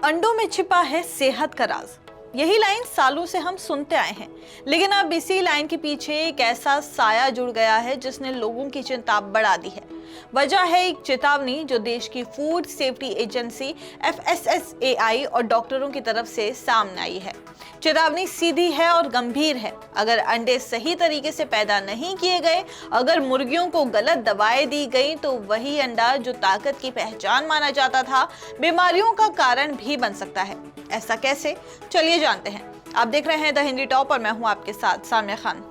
अंडों में छिपा है सेहत का राज। यही लाइन सालों से हम सुनते आए हैं, लेकिन अब इसी लाइन के पीछे एक ऐसा साया जुड़ गया है जिसने लोगों की चिंता बढ़ा दी है। वजह है एक चेतावनी जो देश की फूड सेफ्टी एजेंसी FSSAI और डॉक्टरों की तरफ से सामने आई है। चेतावनी सीधी है और गंभीर है। अगर अंडे सही तरीके से पैदा नहीं किए गए, अगर मुर्गियों को गलत दवाएं दी गई, तो वही अंडा जो ताकत की पहचान माना जाता था, बीमारियों का कारण भी बन सकता है। ऐसा कैसे? चलिए जानते हैं। आप देख रहे हैं द हिंदी टॉप और मैं हूं आपके साथ सामिया खान।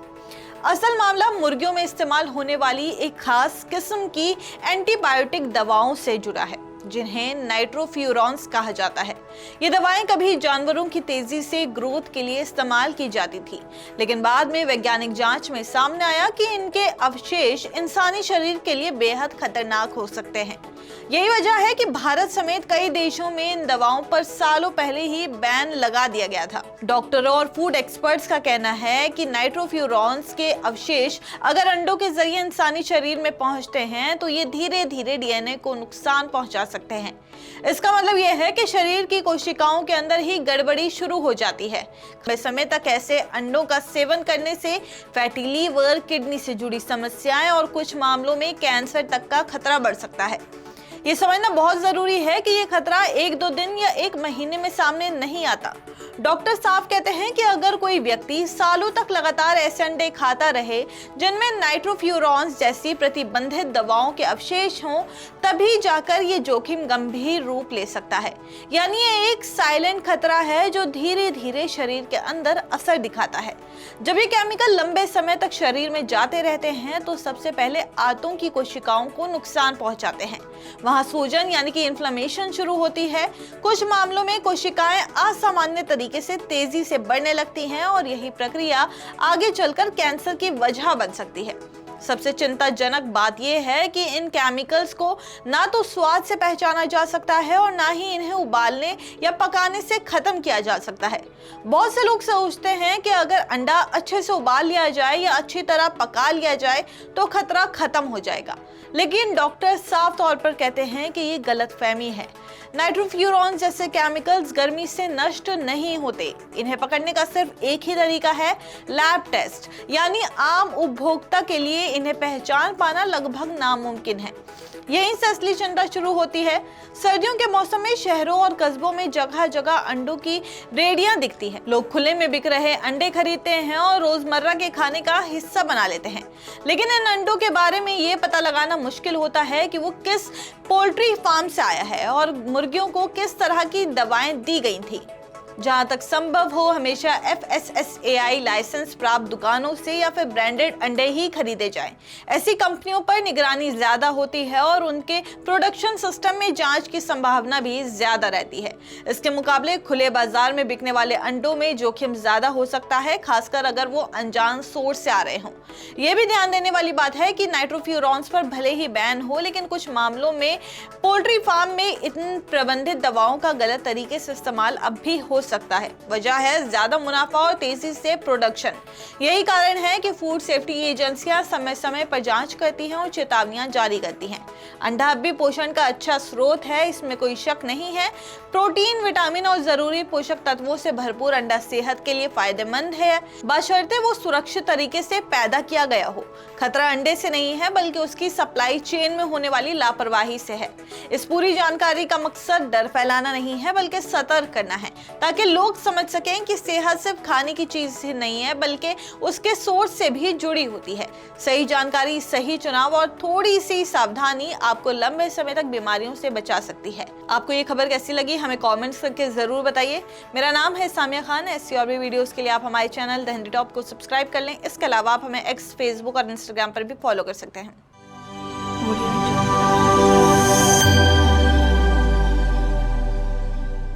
असल मामला मुर्गियों में इस्तेमाल होने वाली एक खास किस्म की एंटीबायोटिक दवाओं से जुड़ा है, जिन्हें नाइट्रोफ्यूरॉन्स कहा जाता है। ये दवाएं कभी जानवरों की तेजी से ग्रोथ के लिए इस्तेमाल की जाती थी, लेकिन बाद में वैज्ञानिक जांच में सामने आया कि इनके अवशेष इंसानी शरीर के लिए बेहद खतरनाक हो सकते हैं। यही वजह है कि भारत समेत कई देशों में इन दवाओं पर सालों पहले ही बैन लगा दिया गया था। डॉक्टरों और फूड एक्सपर्ट्स का कहना है कि नाइट्रोफ्यूरॉन्स के अवशेष अगर अंडों के जरिए इंसानी शरीर में पहुंचते हैं तो ये धीरे धीरे DNA को नुकसान पहुंचा सकते हैं। इसका मतलब यह है कि शरीर की कोशिकाओं के अंदर ही गड़बड़ी शुरू हो जाती है। लंबे समय तक ऐसे अंडों का सेवन करने से फैटी लीवर, किडनी से जुड़ी समस्याएं और कुछ मामलों में कैंसर तक का खतरा बढ़ सकता है। ये समझना बहुत जरूरी है कि ये खतरा 1-2 दिन या 1 महीने में सामने नहीं आता। डॉक्टर साफ कहते हैं कि अगर कोई व्यक्ति सालों तक लगातार ऐसे अंडे खाता रहे जिनमें नाइट्रोफ्यूरॉन्स जैसी प्रतिबंधित दवाओं के अवशेष हों, तभी जाकर ये जोखिम गंभीर रूप ले सकता है। यानी ये एक साइलेंट खतरा है जो धीरे धीरे शरीर के अंदर असर दिखाता है। जब ये केमिकल लंबे समय तक शरीर में जाते रहते हैं तो सबसे पहले आंतों की कोशिकाओं को नुकसान पहुंचाते हैं। वहां सूजन यानी कि इन्फ्लेमेशन शुरू होती है। कुछ मामलों में कोशिकाएं असामान्य तरीके से तेजी से बढ़ने लगती हैं और यही प्रक्रिया आगे चलकर कैंसर की वजह बन सकती है। सबसे चिंताजनक बात यह है कि इन केमिकल्स को ना तो स्वाद से पहचाना जा सकता है और ना ही इन्हें उबालने या पकाने से खत्म किया जा सकता है। बहुत से लोग सोचते हैं कि अगर अंडा अच्छे से उबाल लिया जाए या अच्छी तरह पका लिया जाए तो खतरा खत्म हो जाएगा, लेकिन डॉक्टर साफ तौर पर कहते हैं कि ये गलतफहमी है। नाइट्रोफ्यूरॉन्स जैसे केमिकल्स गर्मी से नष्ट नहीं होते। इन्हें पकड़ने का सिर्फ एक ही तरीका है, लैब टेस्ट। यानी आम उपभोक्ता के लिए इन्हें पहचान पाना लगभग नामुमकिन है। यहीं से असली चिंता शुरू होती है। सर्दियों के मौसम में शहरों और कस्बों में जगह जगह अंडों की रेडियां दिखती हैं। लोग खुले में बिक रहे अंडे खरीदते हैं और रोजमर्रा के खाने का हिस्सा बना लेते हैं, लेकिन इन अंडों के बारे में ये पता लगाना मुश्किल होता है कि वो किस पोल्ट्री फार्म से आया है और मुर्गियों को किस तरह की दवाएं दी गई थी। जहां तक संभव हो, हमेशा FSSAI लाइसेंस प्राप्त दुकानों से या फिर ब्रांडेड अंडे ही खरीदे जाएं। ऐसी कंपनियों पर निगरानी ज्यादा होती है और उनके प्रोडक्शन सिस्टम में जांच की संभावना भी ज्यादा रहती है। इसके मुकाबले खुले बाजार में बिकने वाले अंडों में जोखिम ज्यादा हो सकता है, खासकर अगर वो अनजान सोर्स से आ रहे हों। यह भी ध्यान देने वाली बात है कि नाइट्रोफ्यूरॉन्स पर भले ही बैन हो, लेकिन कुछ मामलों में पोल्ट्री फार्म में इन प्रबंधित दवाओं का गलत तरीके से इस्तेमाल अब भी हो सकता है। वजह है ज्यादा मुनाफा और तेजी से प्रोडक्शन। यही कारण है कि फूड सेफ्टी एजेंसियां समय समय पर जांच करती हैं और चेतावनियां जारी करती हैं। अंडा अब भी पोषण का अच्छा स्रोत है, इसमें कोई शक नहीं है। प्रोटीन, विटामिन और जरूरी पोषक तत्वों से भरपूर अंडा सेहत के लिए फायदेमंद है, बशर्ते वो सुरक्षित तरीके से पैदा किया गया हो। खतरा अंडे से नहीं है, बल्कि उसकी सप्लाई चेन में होने वाली लापरवाही से है। इस पूरी जानकारी का मकसद डर फैलाना नहीं है, बल्कि सतर्क करना है, ताकि लोग समझ सकें कि सेहत सिर्फ खाने की चीज ही नहीं है, बल्कि उसके सोर्स से भी जुड़ी होती है। सही जानकारी, सही चुनाव और थोड़ी सी सावधानी आपको लंबे समय तक बीमारियों से बचा सकती है। आपको ये खबर कैसी लगी, हमें कमेंट्स करके जरूर बताइए। मेरा नाम है सामिया खान। ऐसी और भी वीडियोस के लिए आप हमारे चैनल द हिंदी टॉप को सब्सक्राइब कर लें। इसके अलावा आप हमें X, Facebook और Instagram पर भी फॉलो कर सकते हैं।